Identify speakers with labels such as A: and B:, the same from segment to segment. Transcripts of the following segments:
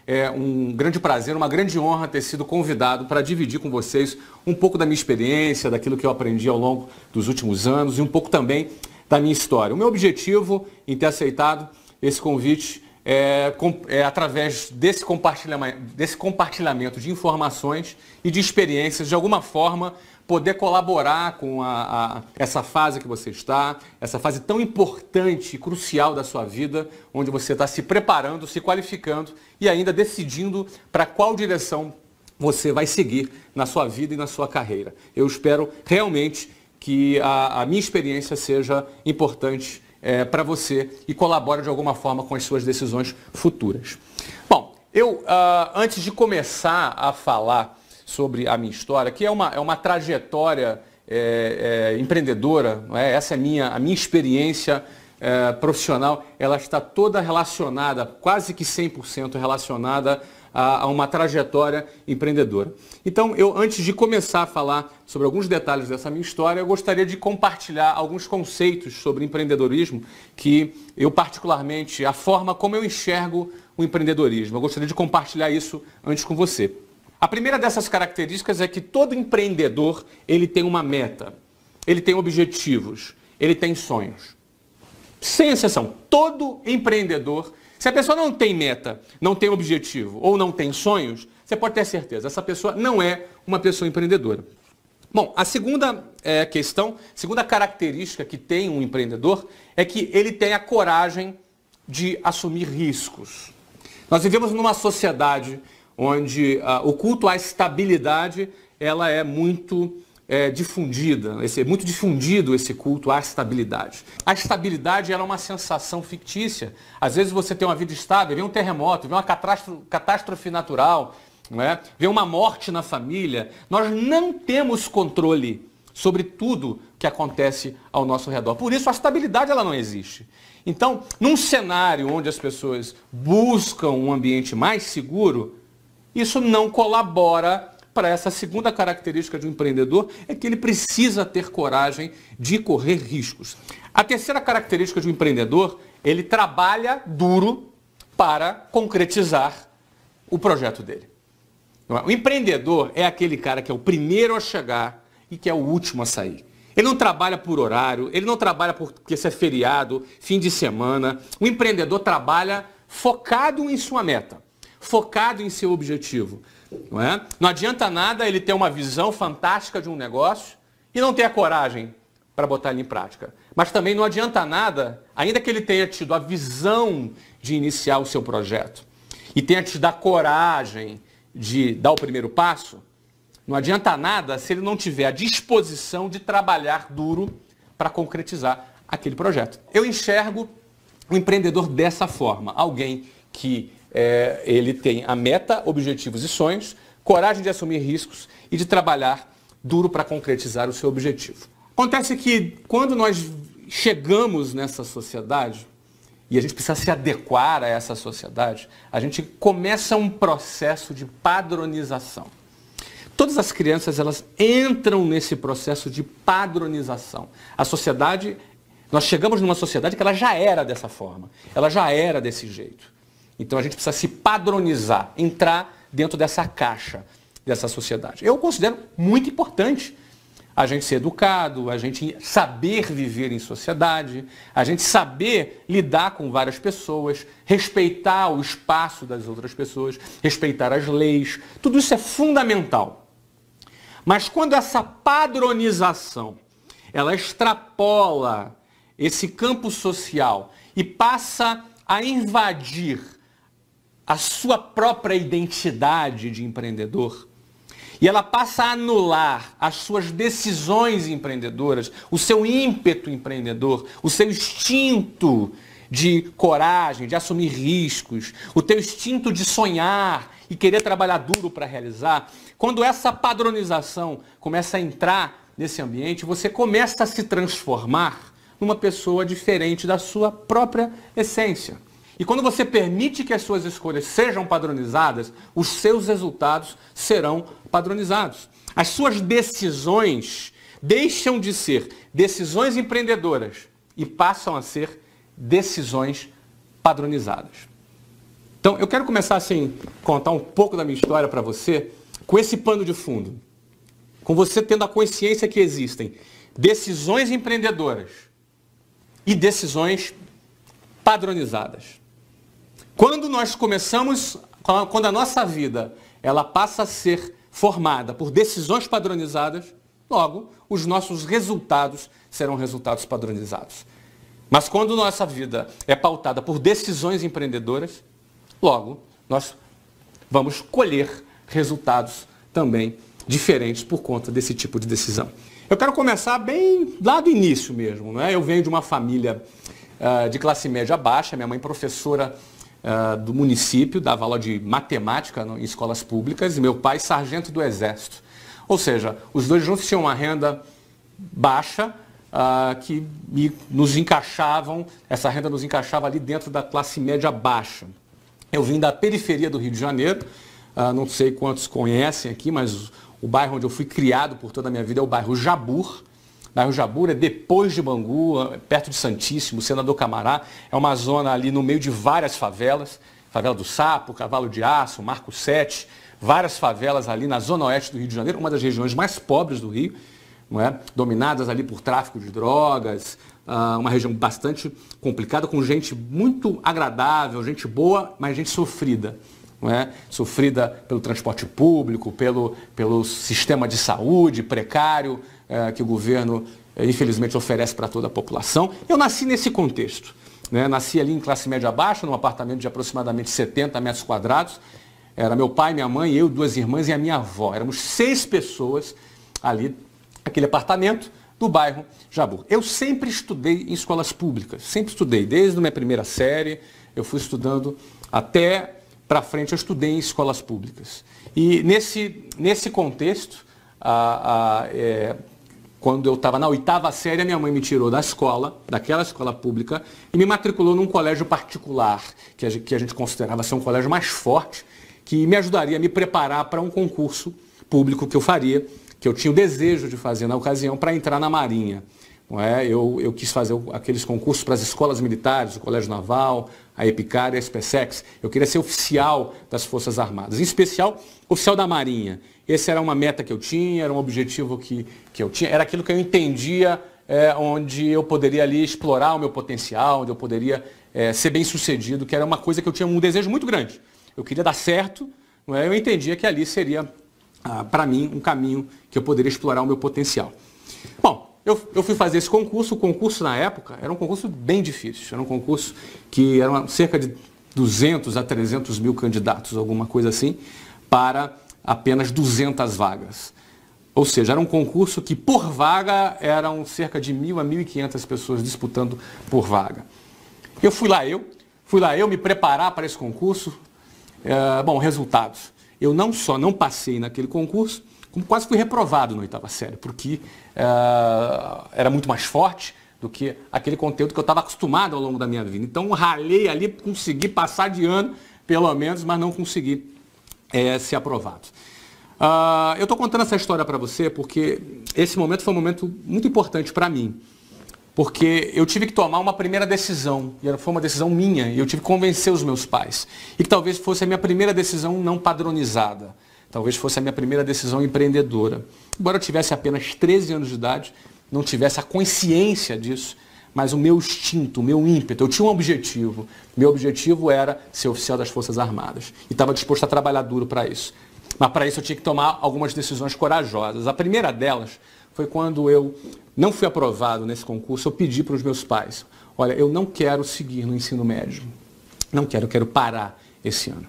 A: É um grande prazer, uma grande honra ter sido convidado para dividir com vocês um pouco da minha experiência, daquilo que eu aprendi ao longo dos últimos anos e um pouco também da minha história. O meu objetivo em ter aceitado esse convite é através desse compartilhamento de informações e de experiências, de alguma forma, poder colaborar com essa fase que você está, essa fase tão importante e crucial da sua vida, onde você está se preparando, se qualificando e ainda decidindo para qual direção você vai seguir na sua vida e na sua carreira. Eu espero realmente que a minha experiência seja importante para você e colabore de alguma forma com as suas decisões futuras. Bom, antes de começar a falar sobre a minha história, que é uma trajetória empreendedora, não é? Essa é a minha experiência profissional, ela está toda relacionada, quase que 100% relacionada a uma trajetória empreendedora. Então, antes de começar a falar sobre alguns detalhes dessa minha história, eu gostaria de compartilhar alguns conceitos sobre empreendedorismo que eu particularmente, a forma como eu enxergo o empreendedorismo. Eu gostaria de compartilhar isso antes com você. A primeira dessas características é que todo empreendedor, ele tem uma meta, ele tem objetivos, ele tem sonhos. Sem exceção, todo empreendedor, se a pessoa não tem meta, não tem objetivo ou não tem sonhos, você pode ter certeza, essa pessoa não é uma pessoa empreendedora. Bom, a segunda segunda característica que tem um empreendedor é que ele tem a coragem de assumir riscos. Nós vivemos numa sociedade onde o culto à estabilidade ela é muito difundida, muito difundido esse culto à estabilidade. A estabilidade era uma sensação fictícia. Às vezes você tem uma vida estável, vem um terremoto, vem uma catástrofe natural, não é? Vem uma morte na família. Nós não temos controle sobre tudo que acontece ao nosso redor. Por isso a estabilidade ela não existe. Então, num cenário onde as pessoas buscam um ambiente mais seguro, isso não colabora para essa segunda característica de um empreendedor, é que ele precisa ter coragem de correr riscos. A terceira característica de um empreendedor, ele trabalha duro para concretizar o projeto dele. O empreendedor é aquele cara que é o primeiro a chegar e que é o último a sair. Ele não trabalha por horário, ele não trabalha porque isso é feriado, fim de semana. O empreendedor trabalha focado em sua meta, focado em seu objetivo. Não é? Não adianta nada ele ter uma visão fantástica de um negócio e não ter a coragem para botar ele em prática. Mas também não adianta nada, ainda que ele tenha tido a visão de iniciar o seu projeto e tenha tido a coragem de dar o primeiro passo, não adianta nada se ele não tiver a disposição de trabalhar duro para concretizar aquele projeto. Eu enxergo o empreendedor dessa forma, alguém que ele tem a meta, objetivos e sonhos, coragem de assumir riscos e de trabalhar duro para concretizar o seu objetivo. Acontece que quando nós chegamos nessa sociedade, e a gente precisa se adequar a essa sociedade, a gente começa um processo de padronização. Todas as crianças, elas entram nesse processo de padronização. A sociedade, nós chegamos numa sociedade que ela já era dessa forma, ela já era desse jeito. Então a gente precisa se padronizar, entrar dentro dessa caixa, dessa sociedade. Eu considero muito importante a gente ser educado, a gente saber viver em sociedade, a gente saber lidar com várias pessoas, respeitar o espaço das outras pessoas, respeitar as leis. Tudo isso é fundamental. Mas quando essa padronização, ela extrapola esse campo social e passa a invadir a sua própria identidade de empreendedor, e ela passa a anular as suas decisões empreendedoras, o seu ímpeto empreendedor, o seu instinto de coragem, de assumir riscos, o teu instinto de sonhar e querer trabalhar duro para realizar. Quando essa padronização começa a entrar nesse ambiente, você começa a se transformar numa pessoa diferente da sua própria essência. E quando você permite que as suas escolhas sejam padronizadas, os seus resultados serão padronizados. As suas decisões deixam de ser decisões empreendedoras e passam a ser decisões padronizadas. Então, eu quero começar assim, contar um pouco da minha história para você, com esse pano de fundo. Com você tendo a consciência que existem decisões empreendedoras e decisões padronizadas. Quando a nossa vida ela passa a ser formada por decisões padronizadas, logo, os nossos resultados serão resultados padronizados. Mas quando nossa vida é pautada por decisões empreendedoras, logo, nós vamos colher resultados também diferentes por conta desse tipo de decisão. Eu quero começar bem lá do início mesmo, não é? Eu venho de uma família de classe média baixa, minha mãe professora do município, dava aula de matemática em escolas públicas, e meu pai sargento do Exército. Ou seja, os dois juntos tinham uma renda baixa que nos encaixavam, essa renda nos encaixava ali dentro da classe média baixa. Eu vim da periferia do Rio de Janeiro, não sei quantos conhecem aqui, mas o bairro onde eu fui criado por toda a minha vida é o bairro Jabur. O bairro Jabur é depois de Bangu, perto de Santíssimo, Senador Camará. É uma zona ali no meio de várias favelas. Favela do Sapo, Cavalo de Aço, Marco 7. Várias favelas ali na zona oeste do Rio de Janeiro, uma das regiões mais pobres do Rio, não é? Dominadas ali por tráfico de drogas. Uma região bastante complicada, com gente muito agradável, gente boa, mas gente sofrida. Não é? Sofrida pelo transporte público, pelo sistema de saúde precário que o governo, infelizmente, oferece para toda a população. Eu nasci nesse contexto. Né? Nasci ali em classe média baixa, num apartamento de aproximadamente 70 metros quadrados. Era meu pai, minha mãe, eu, 2 irmãs e a minha avó. Éramos 6 pessoas ali naquele apartamento do bairro Jabur. Eu sempre estudei em escolas públicas, sempre estudei. Desde a minha primeira série, eu fui estudando até para frente, eu estudei em escolas públicas. E nesse contexto, quando eu estava na 8ª série, a minha mãe me tirou da escola, daquela escola pública, e me matriculou num colégio particular, que a gente considerava ser um colégio mais forte, que me ajudaria a me preparar para um concurso público que eu faria, que eu tinha o desejo de fazer na ocasião para entrar na Marinha. Não é? Eu quis fazer aqueles concursos para as escolas militares, o Colégio Naval, a EPICAR e a SpaceX. Eu queria ser oficial das Forças Armadas, em especial oficial da Marinha. Essa era uma meta que eu tinha, era um objetivo que eu tinha, era aquilo que eu entendia onde eu poderia ali explorar o meu potencial, onde eu poderia ser bem sucedido, que era uma coisa que eu tinha um desejo muito grande. Eu queria dar certo, não é? Eu entendia que ali seria, para mim, um caminho que eu poderia explorar o meu potencial. Bom, eu fui fazer esse concurso. O concurso, na época, era um concurso bem difícil. Era um concurso que eram cerca de 200 a 300 mil candidatos, alguma coisa assim, para apenas 200 vagas. Ou seja, era um concurso que, por vaga, eram cerca de 1.000 a 1.500 pessoas disputando por vaga. Fui lá eu me preparar para esse concurso. Bom, resultados. Eu não só não passei naquele concurso, como quase fui reprovado na 8ª série, porque era muito mais forte do que aquele conteúdo que eu estava acostumado ao longo da minha vida. Então, ralei ali, consegui passar de ano, pelo menos, mas não consegui ser aprovado. Eu estou contando essa história para você porque esse momento foi um momento muito importante para mim. Porque eu tive que tomar uma primeira decisão, e foi uma decisão minha, e eu tive que convencer os meus pais. E que talvez fosse a minha primeira decisão não padronizada. Talvez fosse a minha primeira decisão empreendedora. Embora eu tivesse apenas 13 anos de idade, não tivesse a consciência disso, mas o meu instinto, o meu ímpeto, eu tinha um objetivo. Meu objetivo era ser oficial das Forças Armadas. E estava disposto a trabalhar duro para isso. Mas para isso eu tinha que tomar algumas decisões corajosas. A primeira delas foi quando eu não fui aprovado nesse concurso. Eu pedi para os meus pais: olha, eu não quero seguir no ensino médio. Não quero, eu quero parar esse ano.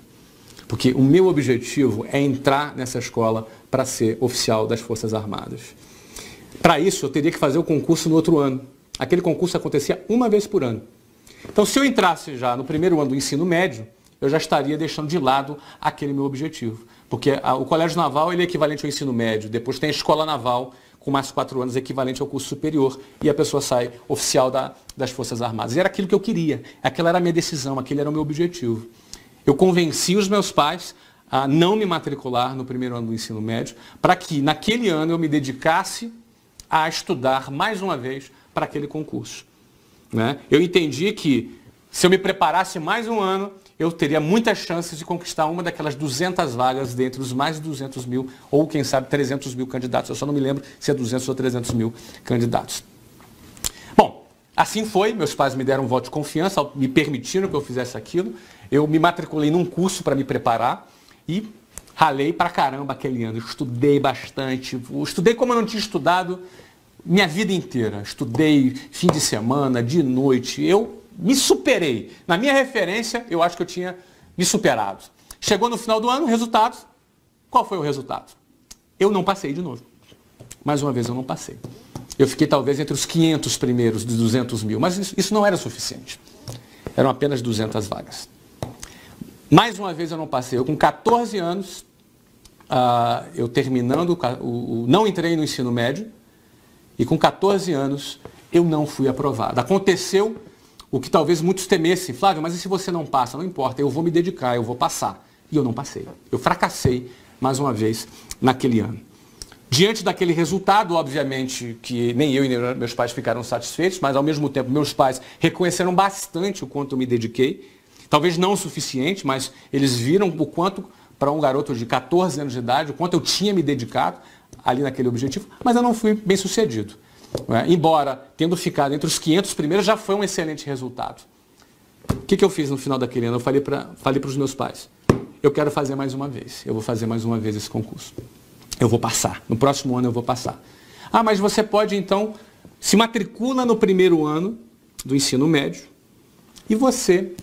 A: Porque o meu objetivo é entrar nessa escola para ser oficial das Forças Armadas. Para isso, eu teria que fazer o concurso no outro ano. Aquele concurso acontecia uma vez por ano. Então, se eu entrasse já no primeiro ano do ensino médio, eu já estaria deixando de lado aquele meu objetivo. Porque o Colégio Naval ele é equivalente ao ensino médio. Depois tem a Escola Naval, com mais 4 anos equivalente ao curso superior, e a pessoa sai oficial das Forças Armadas. E era aquilo que eu queria, aquela era a minha decisão, aquele era o meu objetivo. Eu convenci os meus pais a não me matricular no primeiro ano do ensino médio, para que naquele ano eu me dedicasse a estudar mais uma vez para aquele concurso. Né? Eu entendi que se eu me preparasse mais um ano, eu teria muitas chances de conquistar uma daquelas 200 vagas dentre os mais de 200 mil, ou quem sabe 300 mil candidatos. Eu só não me lembro se é 200 ou 300 mil candidatos. Bom, assim foi, meus pais me deram um voto de confiança, me permitiram que eu fizesse aquilo. Eu me matriculei num curso para me preparar e ralei pra caramba aquele ano. Estudei bastante, estudei como eu não tinha estudado minha vida inteira. Estudei fim de semana, de noite, eu me superei. Na minha referência, eu acho que eu tinha me superado. Chegou no final do ano, resultado. Qual foi o resultado? Eu não passei de novo. Mais uma vez, eu não passei. Eu fiquei talvez entre os 500 primeiros dos 200 mil, mas isso não era suficiente. Eram apenas 200 vagas. Mais uma vez eu não passei. Eu com 14 anos, eu terminando, não entrei no ensino médio, e com 14 anos eu não fui aprovado. Aconteceu o que talvez muitos temessem. Flávio, mas e se você não passa? Não importa, eu vou me dedicar, eu vou passar. E eu não passei. Eu fracassei mais uma vez naquele ano. Diante daquele resultado, obviamente, que nem eu e nem meus pais ficaram satisfeitos, mas ao mesmo tempo meus pais reconheceram bastante o quanto eu me dediquei. Talvez não o suficiente, mas eles viram o quanto, para um garoto de 14 anos de idade, o quanto eu tinha me dedicado ali naquele objetivo, mas eu não fui bem sucedido. Embora, tendo ficado entre os 500 primeiros, já foi um excelente resultado. O que eu fiz no final daquele ano? Eu falei para os meus pais, eu quero fazer mais uma vez, eu vou fazer mais uma vez esse concurso. Eu vou passar, no próximo ano eu vou passar. Ah, mas você pode então, se matricula no primeiro ano do ensino médio e você,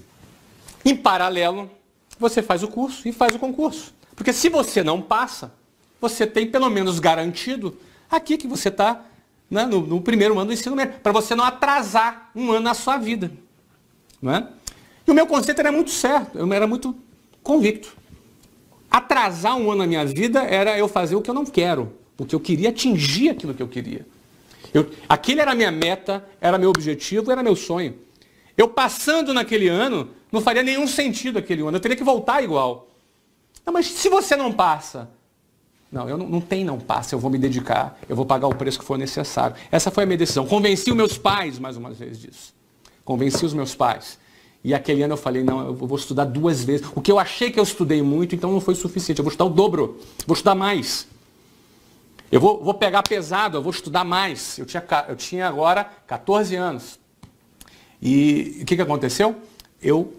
A: em paralelo, você faz o curso e faz o concurso. Porque se você não passa, você tem pelo menos garantido aqui que você está, né, no primeiro ano do ensino médio, para você não atrasar um ano na sua vida. Não é? E o meu conceito era muito certo, eu era muito convicto. Atrasar um ano na minha vida era eu fazer o que eu não quero, porque eu queria atingir aquilo que eu queria. Aquele era a minha meta, era meu objetivo, era meu sonho. Eu passando naquele ano, não faria nenhum sentido aquele ano, eu teria que voltar igual. Não, mas se você não passa? Não, eu não passa, eu vou me dedicar, eu vou pagar o preço que for necessário. Essa foi a minha decisão. Convenci os meus pais, mais uma vez, disso. Convenci os meus pais. E aquele ano eu falei, não, eu vou estudar 2 vezes. O que eu achei que eu estudei muito, então não foi suficiente. Eu vou estudar o dobro, vou estudar mais. Eu vou pegar pesado, eu vou estudar mais. Eu tinha agora 14 anos. E o que aconteceu? Eu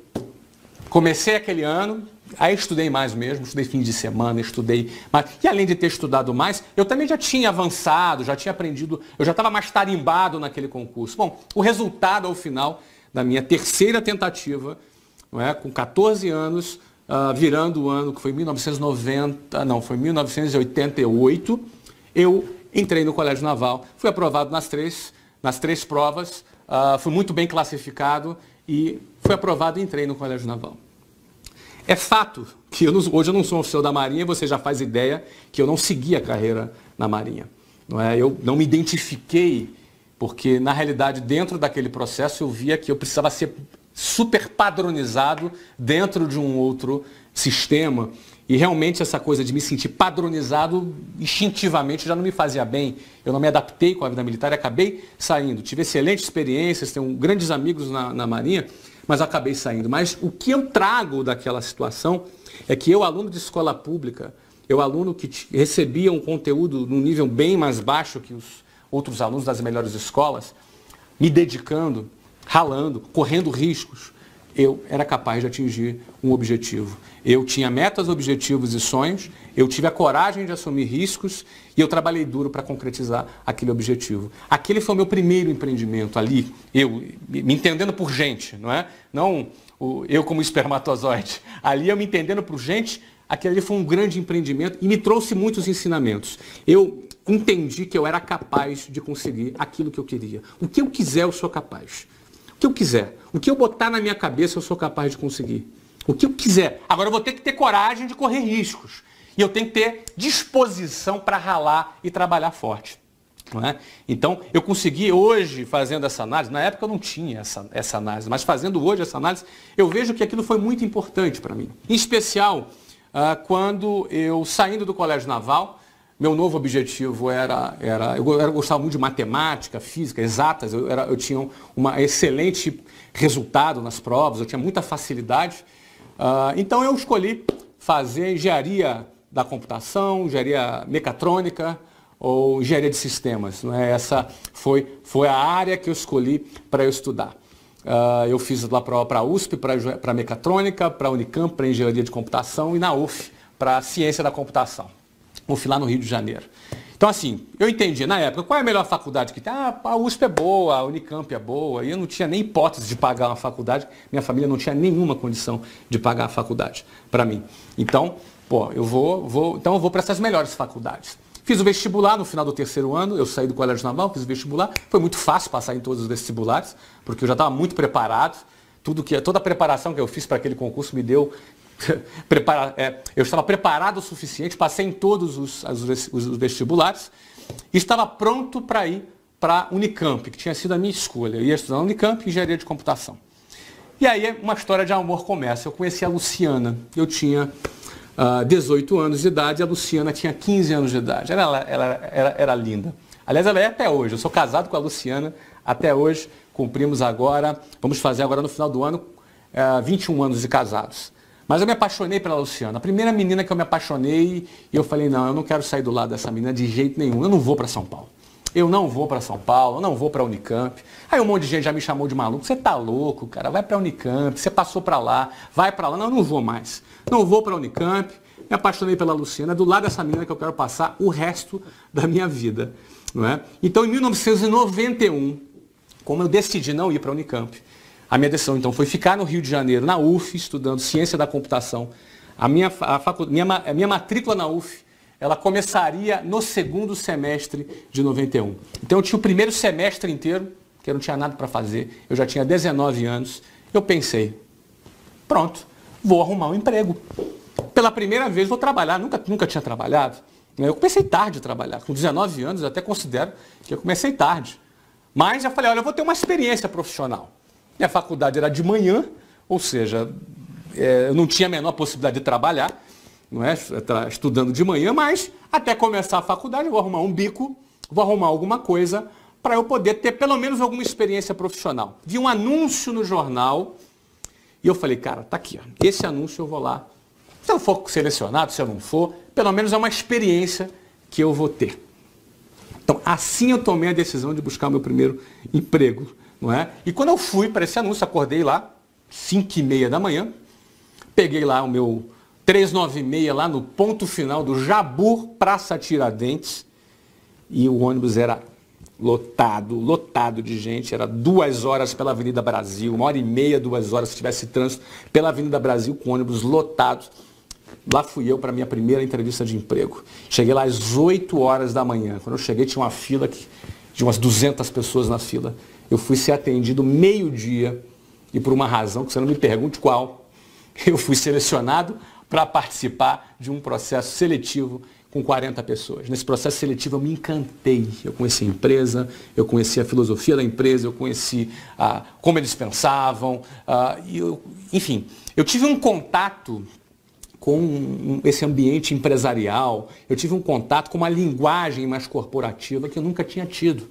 A: comecei aquele ano, aí estudei mais mesmo, estudei fim de semana, estudei mais. E além de ter estudado mais, eu também já tinha avançado, já tinha aprendido, eu já estava mais tarimbado naquele concurso. Bom, o resultado ao final da minha terceira tentativa, não é, com 14 anos, virando o ano que foi 1988, eu entrei no Colégio Naval, fui aprovado nas três provas, fui muito bem classificado e fui aprovado e entrei no Colégio Naval. É fato que hoje eu não sou um oficial da Marinha, você já faz ideia que eu não segui a carreira na Marinha. Não é? Eu não me identifiquei, porque na realidade dentro daquele processo eu via que eu precisava ser super padronizado dentro de um outro sistema. E realmente essa coisa de me sentir padronizado instintivamente já não me fazia bem. Eu não me adaptei com a vida militar e acabei saindo. Tive excelentes experiências, tenho grandes amigos na Marinha, mas acabei saindo. Mas o que eu trago daquela situação é que eu, aluno de escola pública, eu, aluno que recebia um conteúdo num nível bem mais baixo que os outros alunos das melhores escolas, me dedicando, ralando, correndo riscos, eu era capaz de atingir um objetivo. Eu tinha metas, objetivos e sonhos, eu tive a coragem de assumir riscos e eu trabalhei duro para concretizar aquele objetivo. Aquele foi o meu primeiro empreendimento ali, eu me entendendo por gente, não é? Não eu como espermatozoide. Ali eu me entendendo por gente, aquele ali foi um grande empreendimento e me trouxe muitos ensinamentos. Eu entendi que eu era capaz de conseguir aquilo que eu queria. O que eu quiser, eu sou capaz. O que eu quiser. O que eu botar na minha cabeça, eu sou capaz de conseguir. O que eu quiser. Agora eu vou ter que ter coragem de correr riscos. E eu tenho que ter disposição para ralar e trabalhar forte. Não é? Então, eu consegui hoje, fazendo essa análise, na época eu não tinha essa análise, mas fazendo hoje essa análise, eu vejo que aquilo foi muito importante para mim. Em especial, quando eu, saindo do Colégio Naval, meu novo objetivo eu gostava muito de matemática, física, exatas, eu tinha um excelente resultado nas provas, eu tinha muita facilidade. Então, eu escolhi fazer engenharia da computação, engenharia mecatrônica, ou engenharia de sistemas. Não é? Essa foi a área que eu escolhi para eu estudar. Eu fiz lá para a USP, para mecatrônica, para a Unicamp, para engenharia de computação e na UF, para ciência da computação. UF lá no Rio de Janeiro. Então, assim, eu entendi na época qual é a melhor faculdade que tem. A USP é boa, a Unicamp é boa, e eu não tinha nem hipótese de pagar uma faculdade, minha família não tinha nenhuma condição de pagar a faculdade para mim. Então, eu vou para essas melhores faculdades. Fiz o vestibular no final do terceiro ano, eu saí do Colégio Naval, fiz o vestibular. Foi muito fácil passar em todos os vestibulares, porque eu já estava muito preparado. Toda a preparação que eu fiz para aquele concurso me deu... eu estava preparado o suficiente, passei em todos os vestibulares e estava pronto para ir para a Unicamp, que tinha sido a minha escolha. Eu ia estudar na Unicamp, engenharia de computação. E aí uma história de amor começa. Eu conheci a Luciana, eu tinha 18 anos de idade, a Luciana tinha 15 anos de idade. Ela era linda. Aliás, ela é até hoje. Eu sou casado com a Luciana até hoje. Vamos fazer agora no final do ano, 21 anos de casados. Mas eu me apaixonei pela Luciana. A primeira menina que eu me apaixonei, e eu falei, não, eu não quero sair do lado dessa menina de jeito nenhum. Eu não vou para São Paulo. Eu não vou para São Paulo, eu não vou para a Unicamp. Aí um monte de gente já me chamou de maluco. Você tá louco, cara, vai para a Unicamp, você passou para lá, vai para lá. Não, eu não vou mais. Não vou para a Unicamp, me apaixonei pela Luciana, é do lado dessa menina que eu quero passar o resto da minha vida. Não é? Então, em 1991, como eu decidi não ir para a Unicamp, a minha decisão então foi ficar no Rio de Janeiro, na UF, estudando ciência da computação. A minha matrícula na UF, ela começaria no segundo semestre de 91. Então eu tinha o primeiro semestre inteiro, que eu não tinha nada para fazer, eu já tinha 19 anos, eu pensei, pronto, vou arrumar um emprego. Pela primeira vez vou trabalhar, nunca tinha trabalhado. Eu comecei tarde a trabalhar, com 19 anos eu até considero que eu comecei tarde. Mas eu falei, olha, eu vou ter uma experiência profissional. Minha faculdade era de manhã, ou seja, eu não tinha a menor possibilidade de trabalhar, não é? Estudando de manhã, mas até começar a faculdade eu vou arrumar um bico, vou arrumar alguma coisa para eu poder ter pelo menos alguma experiência profissional. Vi um anúncio no jornal e eu falei, cara, tá aqui, ó, esse anúncio eu vou lá. Se eu for selecionado, se eu não for, pelo menos é uma experiência que eu vou ter. Então, assim eu tomei a decisão de buscar meu primeiro emprego. Não é? E quando eu fui para esse anúncio, acordei lá, 5h30 da manhã, peguei lá o meu 396 lá no ponto final do Jabur, Praça Tiradentes, e o ônibus era lotado de gente, era 2 horas pela Avenida Brasil, 1h30, 2 horas, se tivesse trânsito, pela Avenida Brasil, com ônibus lotados. Lá fui eu para a minha primeira entrevista de emprego. Cheguei lá às 8 horas da manhã. Quando eu cheguei, tinha uma fila de umas 200 pessoas na fila. Eu fui ser atendido meio-dia e por uma razão que você não me pergunte qual, eu fui selecionado para participar de um processo seletivo com 40 pessoas. Nesse processo seletivo eu me encantei. Eu conheci a empresa, eu conheci a filosofia da empresa, eu conheci como eles pensavam. Enfim, eu tive um contato com esse ambiente empresarial, eu tive um contato com uma linguagem mais corporativa que eu nunca tinha tido.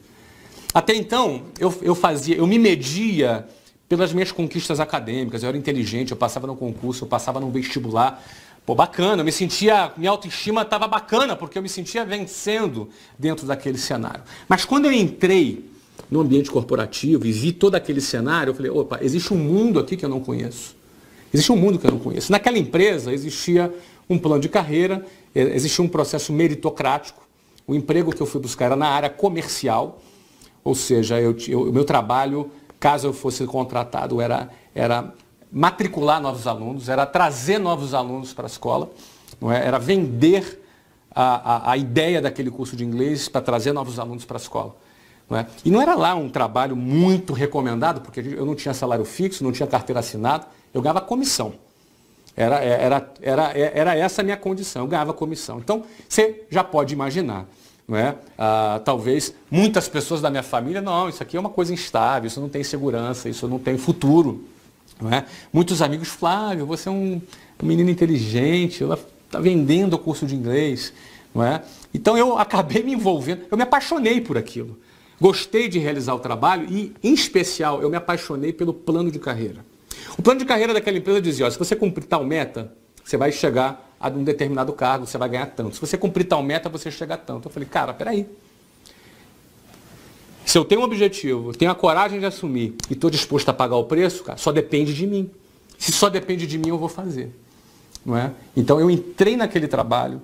A: Até então, eu me media pelas minhas conquistas acadêmicas, eu era inteligente, eu passava no concurso, eu passava no vestibular. Pô, bacana, minha autoestima estava bacana, porque eu me sentia vencendo dentro daquele cenário. Mas quando eu entrei no ambiente corporativo e vi todo aquele cenário, eu falei, opa, existe um mundo aqui que eu não conheço. Existe um mundo que eu não conheço. Naquela empresa existia um plano de carreira, existia um processo meritocrático. O emprego que eu fui buscar era na área comercial, ou seja, o meu trabalho, caso eu fosse contratado, era matricular novos alunos, era trazer novos alunos para a escola, não é? Era vender a ideia daquele curso de inglês para trazer novos alunos para a escola. Não é? E não era lá um trabalho muito recomendado, porque eu não tinha salário fixo, não tinha carteira assinada, eu ganhava comissão. Era essa a minha condição, eu ganhava comissão. Então, você já pode imaginar, não é? Talvez muitas pessoas da minha família, não, isso aqui é uma coisa instável, isso não tem segurança, isso não tem futuro. Não é? Muitos amigos, Flávio, você é um menino inteligente, ela está vendendo o curso de inglês. Não é? Então eu acabei me envolvendo, eu me apaixonei por aquilo. Gostei de realizar o trabalho e, em especial, eu me apaixonei pelo plano de carreira. O plano de carreira daquela empresa dizia, ó, se você cumprir tal meta, você vai chegar a um determinado cargo, você vai ganhar tanto. Se você cumprir tal meta, você chega a tanto. Eu falei, cara, peraí. Se eu tenho um objetivo, tenho a coragem de assumir e estou disposto a pagar o preço, cara, só depende de mim. Se só depende de mim, eu vou fazer. Não é? Então eu entrei naquele trabalho,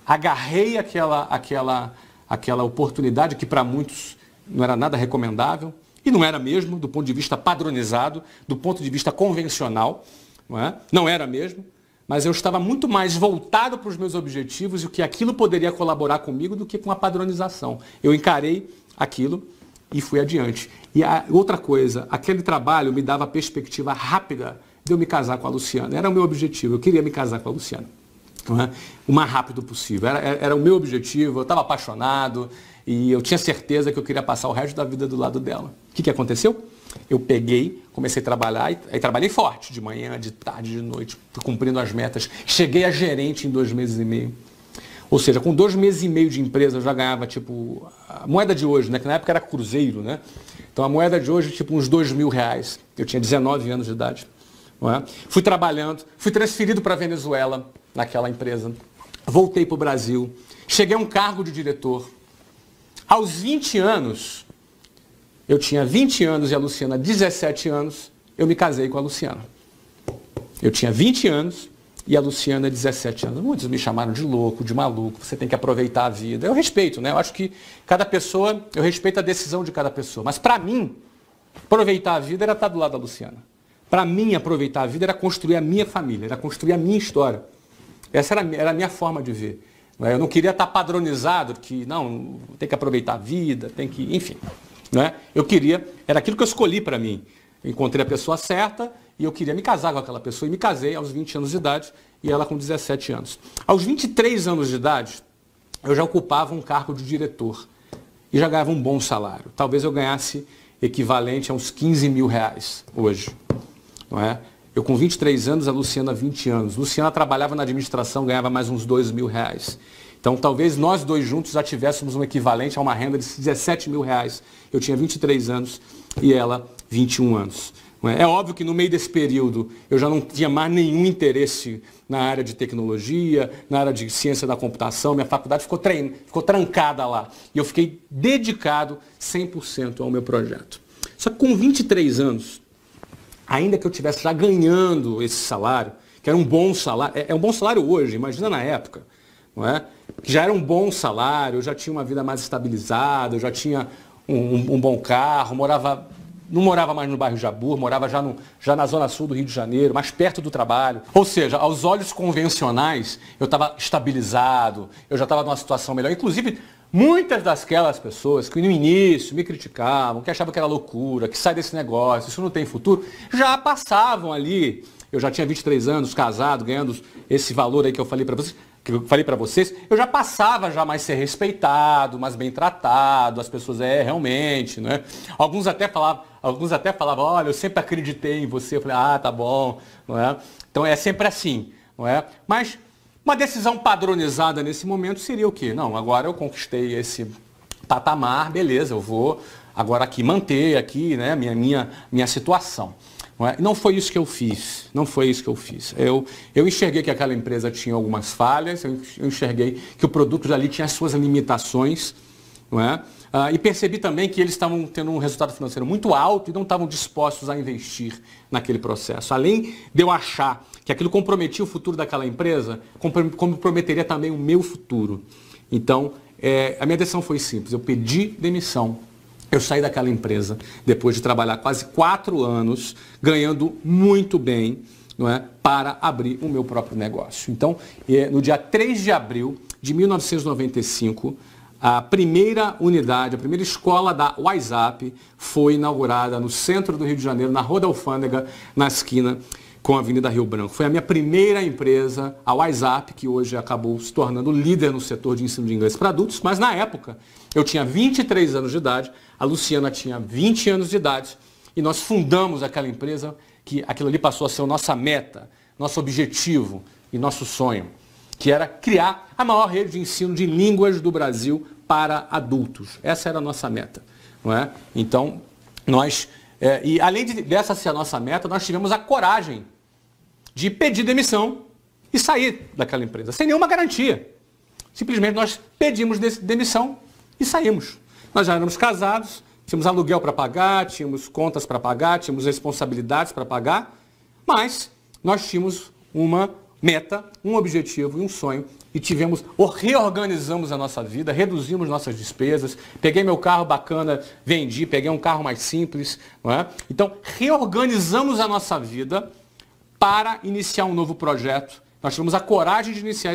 A: agarrei aquela oportunidade que para muitos não era nada recomendável, e não era mesmo, do ponto de vista padronizado, do ponto de vista convencional, não é? Não era mesmo, mas eu estava muito mais voltado para os meus objetivos e o que aquilo poderia colaborar comigo do que com a padronização. Eu encarei aquilo e fui adiante. E outra coisa, aquele trabalho me dava a perspectiva rápida de eu me casar com a Luciana. Era o meu objetivo, eu queria me casar com a Luciana. Não é? O mais rápido possível. Era o meu objetivo, eu estava apaixonado e eu tinha certeza que eu queria passar o resto da vida do lado dela. O que aconteceu? Eu peguei, comecei a trabalhar, e trabalhei forte, de manhã, de tarde, de noite, cumprindo as metas. Cheguei a gerente em 2 meses e meio. Ou seja, com 2 meses e meio de empresa eu já ganhava, tipo, a moeda de hoje, né? Que na época era cruzeiro, né? Então a moeda de hoje, tipo, uns R$2.000. Eu tinha 19 anos de idade. Não é? Fui trabalhando, fui transferido para a Venezuela, naquela empresa. Voltei para o Brasil, cheguei a um cargo de diretor. Aos 20 anos, eu tinha 20 anos e a Luciana 17 anos, eu me casei com a Luciana. Eu tinha 20 anos e a Luciana 17 anos. Muitos me chamaram de louco, de maluco, você tem que aproveitar a vida. Eu respeito, né? Eu acho que cada pessoa, eu respeito a decisão de cada pessoa. Mas para mim, aproveitar a vida era estar do lado da Luciana. Para mim, aproveitar a vida era construir a minha família, era construir a minha história. Essa era a minha forma de ver. Eu não queria estar padronizado, que não, tem que aproveitar a vida, tem que, enfim. Eu queria, era aquilo que eu escolhi para mim. Encontrei a pessoa certa e eu queria me casar com aquela pessoa. E me casei aos 20 anos de idade e ela com 17 anos. Aos 23 anos de idade, eu já ocupava um cargo de diretor e já ganhava um bom salário. Talvez eu ganhasse equivalente a uns R$15.000 hoje. Não é? Eu com 23 anos, a Luciana 20 anos. Luciana trabalhava na administração, ganhava mais uns R$2.000. Então talvez nós dois juntos já tivéssemos um equivalente a uma renda de R$17.000. Eu tinha 23 anos e ela 21 anos. Não é? É óbvio que no meio desse período eu já não tinha mais nenhum interesse na área de tecnologia, na área de ciência da computação. Minha faculdade ficou trancada lá. E eu fiquei dedicado 100% ao meu projeto. Só que com 23 anos, ainda que eu estivesse já ganhando esse salário, que era um bom salário, é um bom salário hoje, imagina na época, não é? Que já era um bom salário, eu já tinha uma vida mais estabilizada, eu já tinha um bom carro, não morava mais no bairro Jabu, morava já na zona sul do Rio de Janeiro, mais perto do trabalho. Ou seja, aos olhos convencionais, eu estava estabilizado, eu já estava numa situação melhor. Inclusive, muitas daquelas pessoas que no início me criticavam, que achavam que era loucura, que sai desse negócio, isso não tem futuro, já passavam ali. Eu já tinha 23 anos, casado, ganhando esse valor aí que eu falei para vocês, eu já passava já mais ser respeitado, mais bem tratado, as pessoas, realmente, né? Alguns até falavam, olha, eu sempre acreditei em você, eu falei, tá bom, não é? Então é sempre assim, não é? Mas uma decisão padronizada nesse momento seria o quê? Não, agora eu conquistei esse patamar, beleza, eu vou agora aqui manter aqui, né, minha situação. Não foi isso que eu fiz, não foi isso que eu fiz. Eu enxerguei que aquela empresa tinha algumas falhas, eu enxerguei que o produto dali tinha as suas limitações, não é? E percebi também que eles estavam tendo um resultado financeiro muito alto e não estavam dispostos a investir naquele processo. Além de eu achar que aquilo comprometia o futuro daquela empresa, comprometeria também o meu futuro. Então, a minha decisão foi simples, eu pedi demissão. Eu saí daquela empresa depois de trabalhar quase 4 anos, ganhando muito bem, não é, para abrir o meu próprio negócio. Então, no dia 3 de abril de 1995, a primeira unidade, a primeira escola da WhatsApp foi inaugurada no centro do Rio de Janeiro, na Rua da Alfândega, na esquina, com a Avenida Rio Branco. Foi a minha primeira empresa, a WhatsApp, que hoje acabou se tornando líder no setor de ensino de inglês para adultos, mas na época eu tinha 23 anos de idade, a Luciana tinha 20 anos de idade e nós fundamos aquela empresa que aquilo ali passou a ser a nossa meta, nosso objetivo e nosso sonho, que era criar a maior rede de ensino de línguas do Brasil para adultos. Essa era a nossa meta, não é? Então, nós, e além dessa ser a nossa meta, nós tivemos a coragem de pedir demissão e sair daquela empresa, sem nenhuma garantia. Simplesmente nós pedimos demissão e saímos. Nós já éramos casados, tínhamos aluguel para pagar, tínhamos contas para pagar, tínhamos responsabilidades para pagar, mas nós tínhamos uma meta, um objetivo e um sonho e reorganizamos a nossa vida, reduzimos nossas despesas, peguei meu carro bacana, vendi, peguei um carro mais simples, não é? Então, reorganizamos a nossa vida para iniciar um novo projeto. Nós tivemos a coragem de iniciar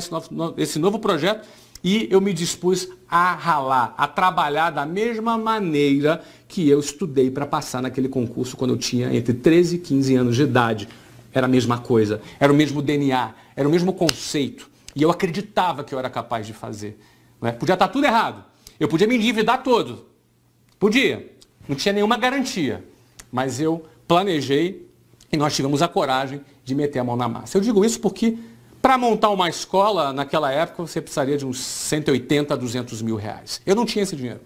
A: esse novo projeto e eu me dispus a ralar, a trabalhar da mesma maneira que eu estudei para passar naquele concurso quando eu tinha entre 13 e 15 anos de idade. Era a mesma coisa, era o mesmo DNA, era o mesmo conceito. E eu acreditava que eu era capaz de fazer. Não é? Podia estar tudo errado. Eu podia me endividar todo. Podia. Não tinha nenhuma garantia. Mas eu planejei e nós tivemos a coragem de meter a mão na massa. Eu digo isso porque para montar uma escola, naquela época, você precisaria de uns 180 a 200 mil reais. Eu não tinha esse dinheiro.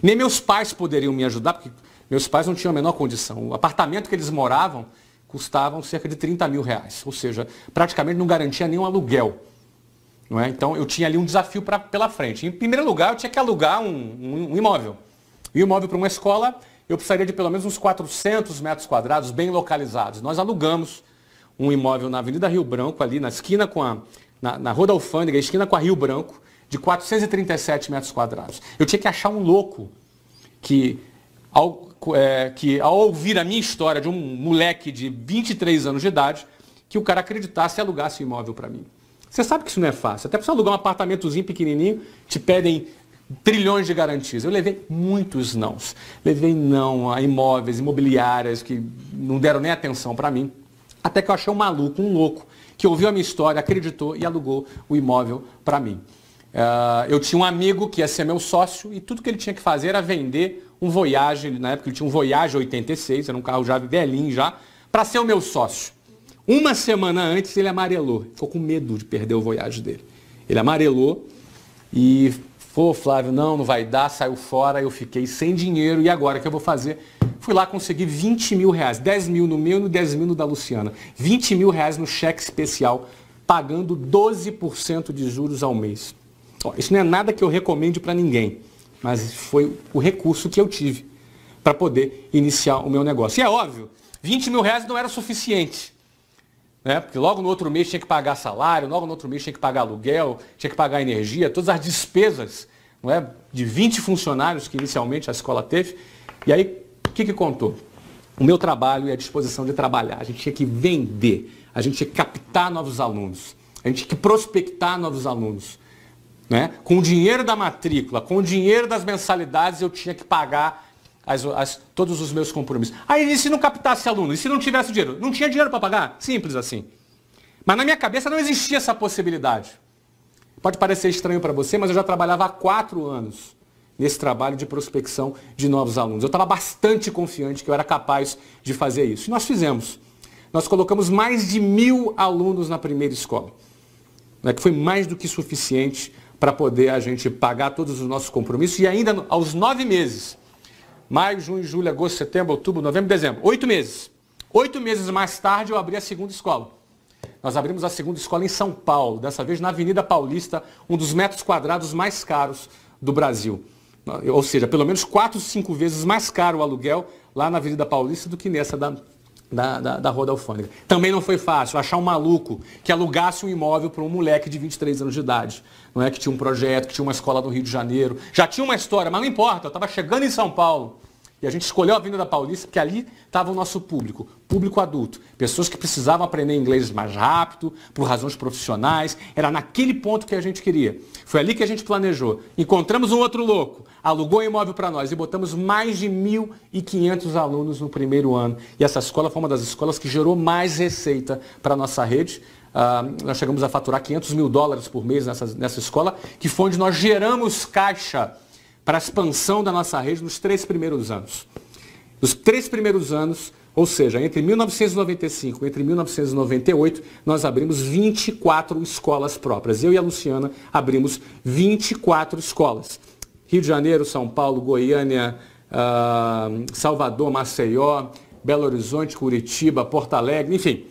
A: Nem meus pais poderiam me ajudar, porque meus pais não tinham a menor condição. O apartamento que eles moravam custavam cerca de 30 mil reais. Ou seja, praticamente não garantia nenhum aluguel. Não é? Então, eu tinha ali um desafio pela frente. Em primeiro lugar, eu tinha que alugar um imóvel. E o imóvel para uma escola, eu precisaria de pelo menos uns 400 metros quadrados bem localizados. Nós alugamos um imóvel na Avenida Rio Branco, ali na esquina na Rua da Alfândega, esquina com a Rio Branco, de 437 metros quadrados. Eu tinha que achar um louco que ao ouvir a minha história de um moleque de 23 anos de idade, que o cara acreditasse e alugasse o imóvel para mim. Você sabe que isso não é fácil. Até para você alugar um apartamentozinho pequenininho, te pedem trilhões de garantias. Eu levei muitos nãos. Levei não a imóveis, imobiliárias, que não deram nem atenção para mim. Até que eu achei um maluco, um louco, que ouviu a minha história, acreditou e alugou o imóvel para mim. Eu tinha um amigo que ia ser meu sócio e tudo que ele tinha que fazer era vender um Voyage, na época ele tinha um Voyage 86, era um carro já velhinho já, para ser o meu sócio. Uma semana antes ele amarelou, ficou com medo de perder o Voyage dele. Ele amarelou e falou, Flávio, não vai dar, saiu fora, eu fiquei sem dinheiro e agora o que eu vou fazer? Fui lá conseguir 20 mil reais, 10 mil no meu e 10 mil no da Luciana. 20 mil reais no cheque especial, pagando 12% de juros ao mês. Isso não é nada que eu recomende para ninguém, mas foi o recurso que eu tive para poder iniciar o meu negócio. E é óbvio, 20 mil reais não era suficiente, né? Porque logo no outro mês tinha que pagar salário, logo no outro mês tinha que pagar aluguel, tinha que pagar energia, todas as despesas, não é? De 20 funcionários que inicialmente a escola teve. E aí, o que contou? O meu trabalho e a disposição de trabalhar. A gente tinha que vender, a gente tinha que captar novos alunos, a gente tinha que prospectar novos alunos. Né? Com o dinheiro da matrícula, com o dinheiro das mensalidades, eu tinha que pagar todos os meus compromissos. Aí, e se não captasse aluno? E se não tivesse dinheiro? Não tinha dinheiro para pagar? Simples assim. Mas na minha cabeça não existia essa possibilidade. Pode parecer estranho para você, mas eu já trabalhava há 4 anos nesse trabalho de prospecção de novos alunos. Eu estava bastante confiante que eu era capaz de fazer isso. E nós fizemos. Nós colocamos mais de 1.000 alunos na primeira escola, né, que foi mais do que suficiente para poder a gente pagar todos os nossos compromissos. E ainda aos 9 meses, maio, junho, julho, agosto, setembro, outubro, novembro, dezembro, 8 meses. 8 meses mais tarde eu abri a segunda escola. Nós abrimos a segunda escola em São Paulo, dessa vez na Avenida Paulista, um dos metros quadrados mais caros do Brasil. Ou seja, pelo menos 4, 5 vezes mais caro o aluguel lá na Avenida Paulista do que nessa da Rua da Alfândega. Também não foi fácil achar um maluco que alugasse um imóvel para um moleque de 23 anos de idade. Não é? Que tinha um projeto, que tinha uma escola no Rio de Janeiro. Já tinha uma história, mas não importa, eu estava chegando em São Paulo. E a gente escolheu a Avenida Paulista porque ali estava o nosso público, público adulto. Pessoas que precisavam aprender inglês mais rápido, por razões profissionais. Era naquele ponto que a gente queria. Foi ali que a gente planejou. Encontramos um outro louco, alugou um imóvel para nós e botamos mais de 1.500 alunos no primeiro ano. E essa escola foi uma das escolas que gerou mais receita para a nossa rede. Nós chegamos a faturar $500 mil por mês nessa escola, que foi onde nós geramos caixa para a expansão da nossa rede nos 3 primeiros anos. Nos 3 primeiros anos, ou seja, entre 1995 e 1998, nós abrimos 24 escolas próprias. Eu e a Luciana abrimos 24 escolas. Rio de Janeiro, São Paulo, Goiânia, Salvador, Maceió, Belo Horizonte, Curitiba, Porto Alegre, enfim.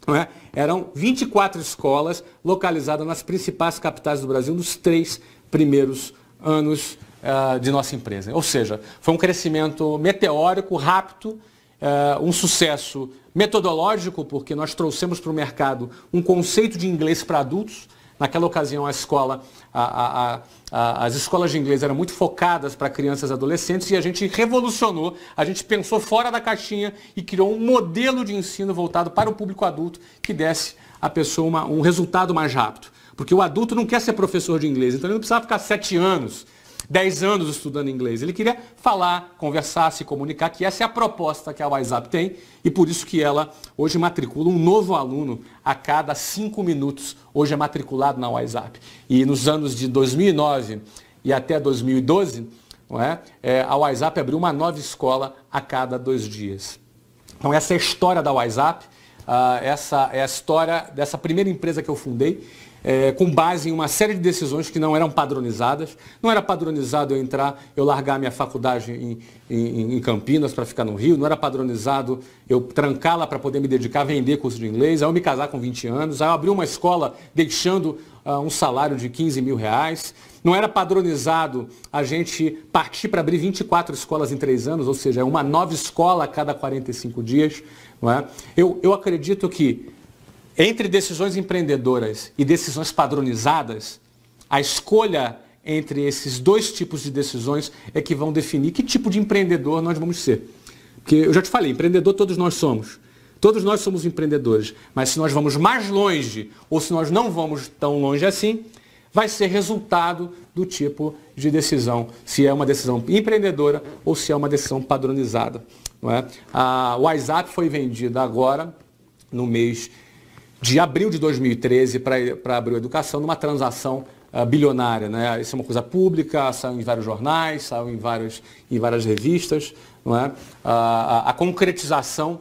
A: Não é? Eram 24 escolas localizadas nas principais capitais do Brasil nos 3 primeiros anos de nossa empresa. Ou seja, foi um crescimento meteórico, rápido, um sucesso metodológico, porque nós trouxemos para o mercado um conceito de inglês para adultos. Naquela ocasião, as escolas de inglês eram muito focadas para crianças e adolescentes e a gente revolucionou, a gente pensou fora da caixinha e criou um modelo de ensino voltado para o público adulto que desse à pessoa um resultado mais rápido. Porque o adulto não quer ser professor de inglês, então ele não precisava ficar 7 anos, 10 anos estudando inglês. Ele queria falar, conversar, se comunicar, que essa é a proposta que a WhatsApp tem e por isso que ela hoje matricula um novo aluno a cada 5 minutos. Hoje é matriculado na WhatsApp. E nos anos de 2009 e até 2012, não é? A WhatsApp abriu uma nova escola a cada 2 dias. Então essa é a história da WhatsApp, essa é a história dessa primeira empresa que eu fundei. Com base em uma série de decisões que não eram padronizadas. Não era padronizado eu largar minha faculdade em Campinas para ficar no Rio, não era padronizado eu trancá-la para poder me dedicar a vender curso de inglês, aí eu me casar com 20 anos, aí eu abri uma escola deixando um salário de R$15 mil. Não era padronizado a gente partir para abrir 24 escolas em 3 anos, ou seja, uma nova escola a cada 45 dias. Não é? Eu acredito que entre decisões empreendedoras e decisões padronizadas, a escolha entre esses 2 tipos de decisões é que vão definir que tipo de empreendedor nós vamos ser. Porque eu já te falei, empreendedor todos nós somos. Todos nós somos empreendedores. Mas se nós vamos mais longe ou se nós não vamos tão longe assim, vai ser resultado do tipo de decisão. Se é uma decisão empreendedora ou se é uma decisão padronizada. Não é? A WhatsApp foi vendida agora, no mês de abril de 2013 para Abril Educação, numa transação bilionária. Né? Isso é uma coisa pública, saiu em vários jornais, saiu em várias revistas. Não é? A concretização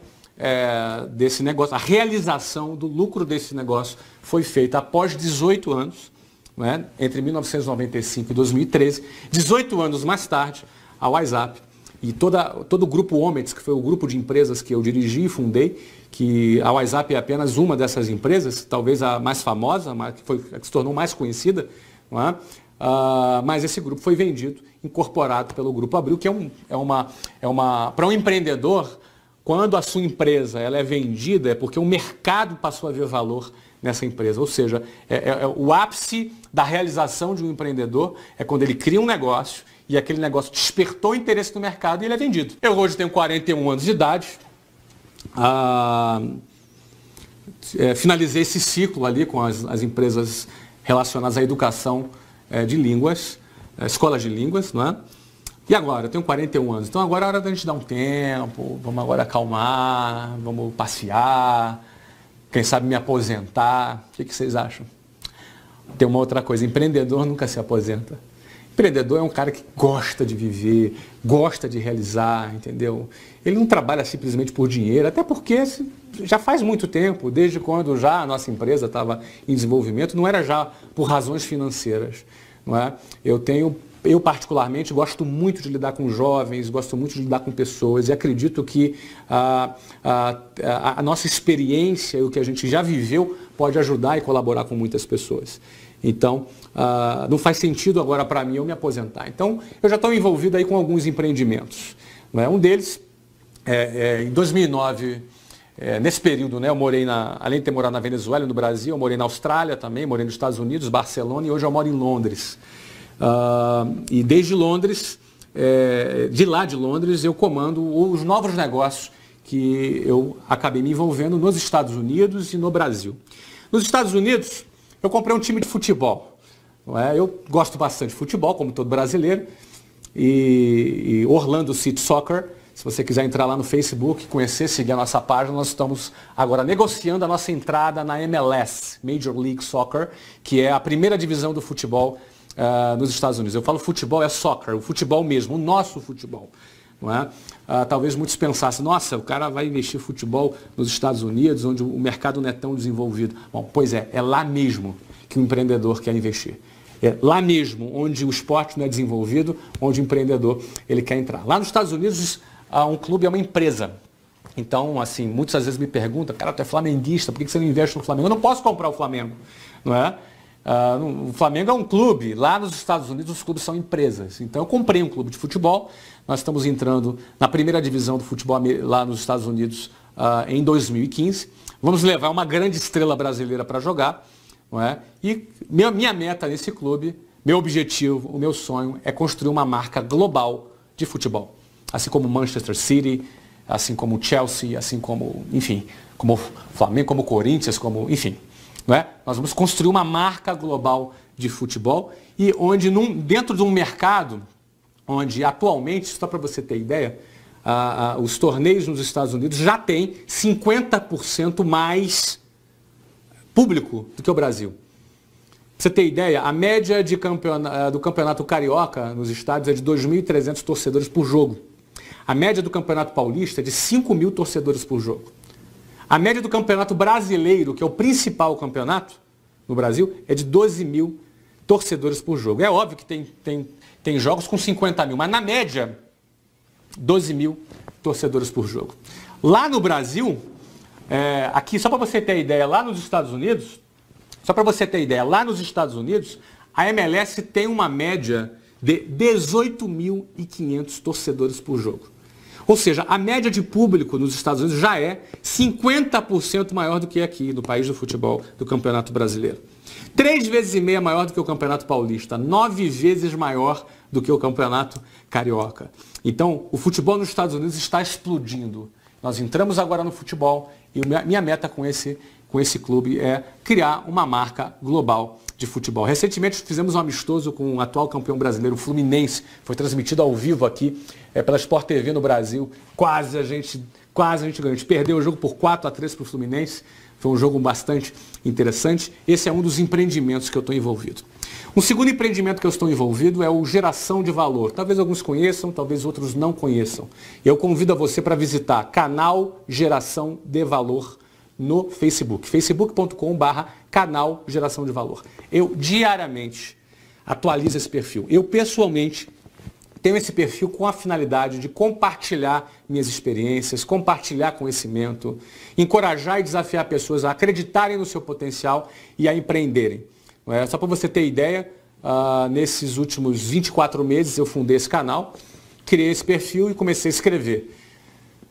A: desse negócio, a realização do lucro desse negócio foi feita após 18 anos, não é? Entre 1995 e 2013. 18 anos mais tarde, a WhatsApp e todo o grupo Omets, que foi o grupo de empresas que eu dirigi e fundei, que a WhatsApp é apenas uma dessas empresas, talvez a mais famosa, a que se tornou mais conhecida, não é? Mas esse grupo foi vendido, incorporado pelo Grupo Abril, que para um empreendedor, quando a sua empresa ela é vendida, é porque o mercado passou a ver valor nessa empresa. Ou seja, o ápice da realização de um empreendedor é quando ele cria um negócio e aquele negócio despertou interesse no mercado e ele é vendido. Eu hoje tenho 41 anos de idade, finalizei esse ciclo ali com as empresas relacionadas à educação de línguas, escolas de línguas, não é? E agora? Eu tenho 41 anos, então agora é hora da gente dar um tempo, vamos agora acalmar, vamos passear, quem sabe me aposentar. O que vocês acham? Tem uma outra coisa, empreendedor nunca se aposenta. Empreendedor é um cara que gosta de viver, gosta de realizar, entendeu? Ele não trabalha simplesmente por dinheiro, até porque já faz muito tempo, desde quando já a nossa empresa estava em desenvolvimento, não era já por razões financeiras, não é? Eu particularmente gosto muito de lidar com jovens, gosto muito de lidar com pessoas e acredito que a nossa experiência e o que a gente já viveu pode ajudar e colaborar com muitas pessoas. Então, não faz sentido agora para mim eu me aposentar. Então, eu já estou envolvido aí com alguns empreendimentos. Não é? Um deles, em 2009, nesse período, né, eu morei, além de ter morado na Venezuela e no Brasil, eu morei na Austrália também, morei nos Estados Unidos, Barcelona, e hoje eu moro em Londres. E desde Londres, de lá de Londres, eu comando os novos negócios que eu acabei me envolvendo nos Estados Unidos e no Brasil. Nos Estados Unidos, eu comprei um time de futebol. Não é? Eu gosto bastante de futebol, como todo brasileiro, e Orlando City Soccer. Se você quiser entrar lá no Facebook, conhecer, seguir a nossa página, nós estamos agora negociando a nossa entrada na MLS, Major League Soccer, que é a primeira divisão do futebol nos Estados Unidos. Eu falo futebol, é soccer, o futebol mesmo, o nosso futebol. Não é? Talvez muitos pensassem, nossa, o cara vai investir em futebol nos Estados Unidos, onde o mercado não é tão desenvolvido. Bom, pois é lá mesmo que o empreendedor quer investir. É lá mesmo, onde o esporte não é desenvolvido, onde o empreendedor ele quer entrar. Lá nos Estados Unidos, um clube é uma empresa. Então, assim, muitas vezes me perguntam, cara, tu é flamenguista, por que você não investe no Flamengo? Eu não posso comprar o Flamengo, não é? O Flamengo é um clube. Lá nos Estados Unidos, os clubes são empresas. Então, eu comprei um clube de futebol. Nós estamos entrando na primeira divisão do futebol lá nos Estados Unidos em 2015. Vamos levar uma grande estrela brasileira para jogar. Não é? E minha meta nesse clube, meu objetivo, o meu sonho é construir uma marca global de futebol. Assim como Manchester City, assim como Chelsea, assim como, enfim, como Flamengo, como Corinthians, como, enfim. Não é? Nós vamos construir uma marca global de futebol e onde dentro de um mercado onde atualmente, só para você ter ideia, os torneios nos Estados Unidos já têm 50% mais público do que o Brasil. Pra você ter ideia, a média do campeonato carioca nos estádios é de 2.300 torcedores por jogo. A média do campeonato paulista é de 5.000 torcedores por jogo. A média do campeonato brasileiro, que é o principal campeonato no Brasil, é de 12.000 torcedores por jogo. É óbvio que tem jogos com 50.000, mas na média, 12.000 torcedores por jogo. Lá no Brasil, aqui, só para você ter ideia, lá nos Estados Unidos, a MLS tem uma média de 18.500 torcedores por jogo. Ou seja, a média de público nos Estados Unidos já é 50% maior do que aqui, no país do futebol, do Campeonato Brasileiro. 3,5 vezes maior do que o Campeonato Paulista, 9 vezes maior do que o Campeonato Carioca. Então, o futebol nos Estados Unidos está explodindo. Nós entramos agora no futebol e minha meta com esse clube é criar uma marca global de futebol. Recentemente fizemos um amistoso com o atual campeão brasileiro, o Fluminense. Foi transmitido ao vivo aqui pela Sport TV no Brasil. Quase a gente ganhou. A gente perdeu o jogo por 4-3 para o Fluminense. Foi um jogo bastante interessante. Esse é um dos empreendimentos que eu estou envolvido. Um segundo empreendimento que eu estou envolvido é o Geração de Valor. Talvez alguns conheçam, talvez outros não conheçam. Eu convido você para visitar canal Geração de Valor no Facebook, facebook.com/canal Geração de Valor. Eu diariamente atualizo esse perfil. Eu pessoalmente tenho esse perfil com a finalidade de compartilhar minhas experiências, compartilhar conhecimento, encorajar e desafiar pessoas a acreditarem no seu potencial e a empreenderem. Só para você ter ideia, nesses últimos 24 meses eu fundei esse canal, criei esse perfil e comecei a escrever.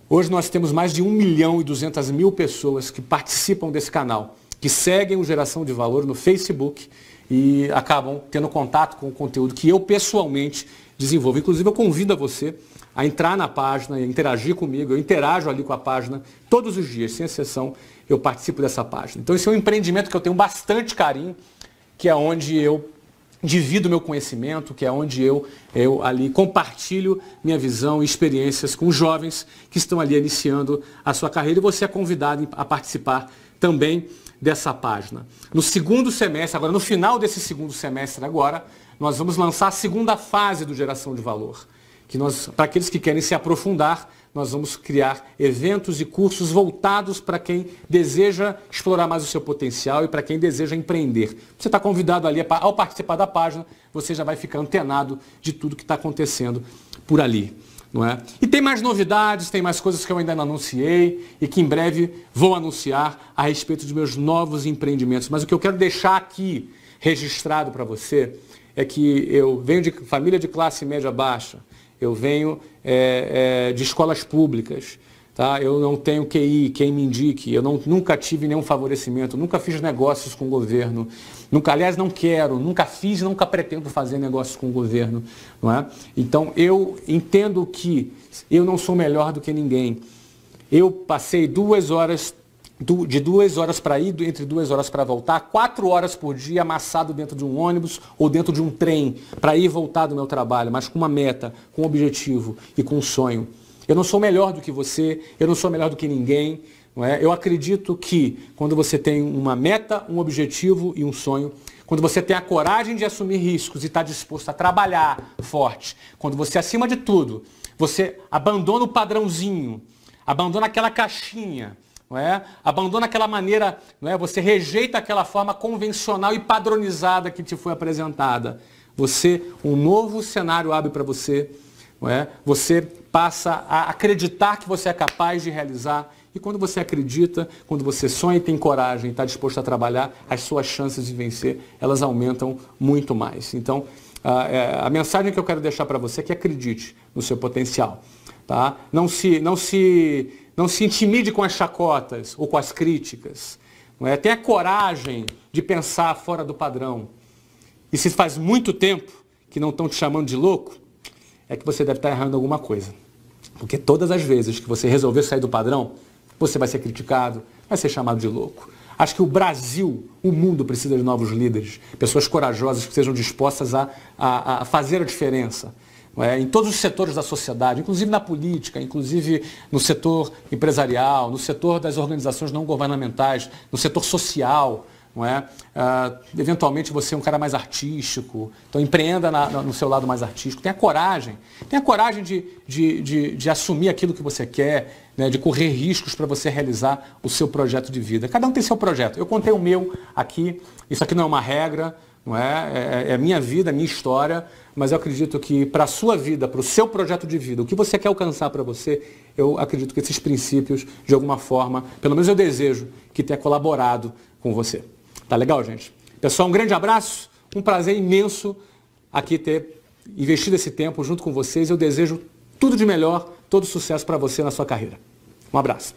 A: Hoje nós temos mais de 1.200.000 pessoas que participam desse canal, que seguem o Geração de Valor no Facebook e acabam tendo contato com o conteúdo que eu pessoalmente desenvolvo. Inclusive, eu convido a você a entrar na página e interagir comigo. Eu interajo ali com a página todos os dias, sem exceção, eu participo dessa página. Então, esse é um empreendimento que eu tenho bastante carinho, que é onde eu divido meu conhecimento, que é onde eu ali compartilho minha visão e experiências com jovens que estão ali iniciando a sua carreira, e você é convidado a participar também dessa página. No segundo semestre, agora no final desse segundo semestre agora, nós vamos lançar a segunda fase do Geração de Valor, que para aqueles que querem se aprofundar, nós vamos criar eventos e cursos voltados para quem deseja explorar mais o seu potencial e para quem deseja empreender. Você está convidado ali, ao participar da página, você já vai ficar antenado de tudo que está acontecendo por ali. Não é? E tem mais novidades, tem mais coisas que eu ainda não anunciei e que em breve vou anunciar a respeito dos meus novos empreendimentos. Mas o que eu quero deixar aqui registrado para você é que eu venho de família de classe média baixa, eu venho de escolas públicas, tá? Eu não tenho QI, quem me indique, eu nunca tive nenhum favorecimento, nunca fiz negócios com o governo, aliás, não quero, nunca fiz, nunca pretendo fazer negócios com o governo, não é? Então, eu entendo que eu não sou melhor do que ninguém. Eu passei 2 horas, de 2 horas para ir, entre 2 horas para voltar, 4 horas por dia amassado dentro de um ônibus ou dentro de um trem para ir e voltar do meu trabalho, mas com uma meta, com um objetivo e com um sonho. Eu não sou melhor do que você, eu não sou melhor do que ninguém. Não é? Eu acredito que quando você tem uma meta, um objetivo e um sonho, quando você tem a coragem de assumir riscos e está disposto a trabalhar forte, quando você, acima de tudo, você abandona o padrãozinho, abandona aquela caixinha, não é? Abandona aquela maneira, não é? Você rejeita aquela forma convencional e padronizada que te foi apresentada. Um novo cenário abre para você, não é? Você passa a acreditar que você é capaz de realizar. E quando você acredita, quando você sonha e tem coragem, está disposto a trabalhar, as suas chances de vencer, elas aumentam muito mais. Então, a mensagem que eu quero deixar para você é que acredite no seu potencial. Tá? Não se intimide com as chacotas ou com as críticas. Não é? Tenha coragem de pensar fora do padrão. E se faz muito tempo que não estão te chamando de louco, é que você deve estar errando alguma coisa. Porque todas as vezes que você resolver sair do padrão, você vai ser criticado, vai ser chamado de louco. Acho que o Brasil, o mundo precisa de novos líderes, pessoas corajosas que sejam dispostas a fazer a diferença. Em todos os setores da sociedade, inclusive na política, inclusive no setor empresarial, no setor das organizações não governamentais, no setor social. Não é? Eventualmente você é um cara mais artístico, então empreenda no seu lado mais artístico, tenha coragem de assumir aquilo que você quer, né? De correr riscos para você realizar o seu projeto de vida. Cada um tem seu projeto, eu contei o meu aqui, isso aqui não é uma regra, não é? É minha vida, minha história, mas eu acredito que para a sua vida, para o seu projeto de vida, o que você quer alcançar para você, eu acredito que esses princípios, de alguma forma, pelo menos eu desejo que tenha colaborado com você. Tá legal, gente? Pessoal, um grande abraço, um prazer imenso aqui ter investido esse tempo junto com vocês. Eu desejo tudo de melhor, todo sucesso para você na sua carreira. Um abraço.